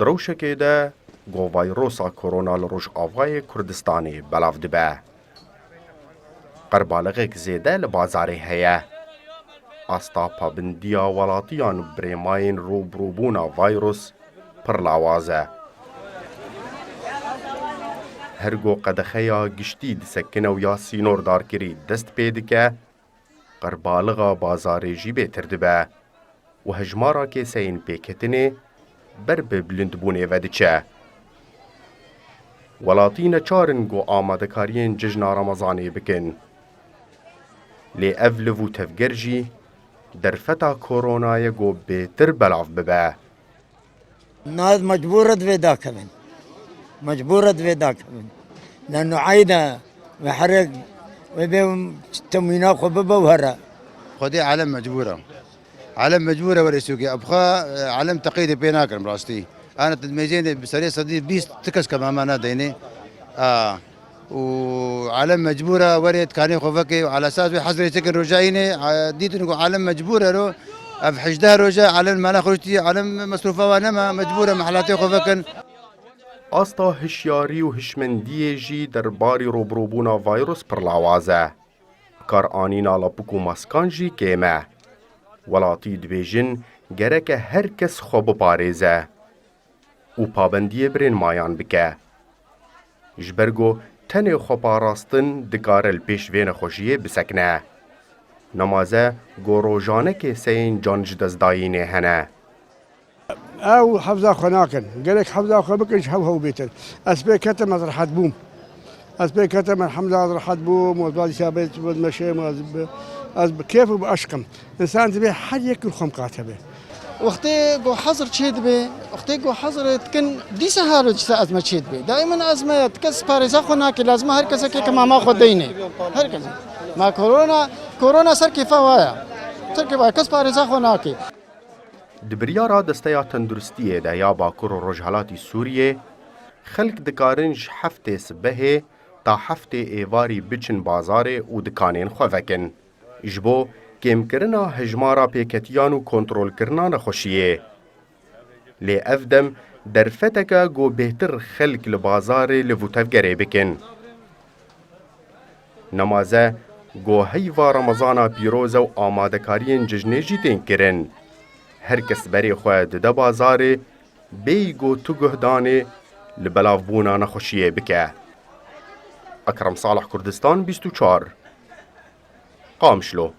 دروشکê de govayrosa korona li Rojavayê Kurdistanê belav dibe. Qerbaliqek zêde li bazarê heye. Asta pabindiya welatiyan birêmayên rûbirûbûna vayrûs pir lawaz e. Her got qedexeya giştî disekine û ya sînordarkirî dest pê dike, qerbaliqa bazarê jî bêtir dibe û hejmara kêseyên pêketinê ber bi bilindbûnê ve diçe. Welatî neçarin got amadekariyên cejna Remezanê bikin. Lê ev liv û tevger jî derfeta koronayê got bêtir belav bibe. الناس مجبورة تفيدا كمان مجبورة تفيدا كمان لأنه عايدة محرق وبيهم تموينات خببة وهرا خدي عالم مجبورة ورسوقي أبخا عالم تقييد بيناكم راستي أنا تدميزين بسرية صديق بيس تكس كما ما ديني وعالم مجبورة وريت كاني خوفكي وعلى أساس حصري سكن رجعيني ديت إنه عالم مجبورة رو أف حجدها رجع على المالا خرجتي علم مصروفة وانما مجبورة محلاتي خوفكن. Asta hişyarî û hişmendiyê jî derbarî rûbirûbûna vayrûs pir lawaz e. Karanîna lapik û maskan jî kêm e. Welatî dibêjin gerek e her kes xwe biparêze û pabendiyê birên mayan bike. Ji ber got tenê xweparastin dikare li pêş vê nexweşiyê bisekine. Nemaze got rojane kêseyên can ji destdayînê hene. او حفظه خناكن قالك حفظه خبكش هو بيتر اسبي كتم راح بوم اسبي كتم الحمد لله راح بوم وبعد شابت والمشي كيف باشكم انسان تبي حد ياكل خم قاتبه وقتی گو حضر چید به وقتی گو حضر تکن دیسه هارو چه ازمه چید به دائما ازمه کس پارزا خو نه که لازم هر کس که ما خود دینه هر کس ما کرونا سر کیفا وایا سر کیفا کس پارزا خو نه که Di biryara desteya tenduristiyê de ya Bakur û Rojhilatê Sûriyê, xelk dikarin ji heftê sibehê ta heftê êvarî biçin bazarê û dikanên xwe vekin. Ji bo kêmkirina hejmara pêketiyan û kontrolkirina nexweşiyê. Lê ev dem derfeteke got bêhtir xelk li bazarê liv û tevgerê bikin. Nemaze got heyva Remezana pîroz e û amadekariyên cejnê jî tên kirin. Her kes berê xwe dide bazarê, bêyî got tu guhdanê li belavbûna nexweşiyê bike. Ekrem Salih Kurdistan 24 Qamşlo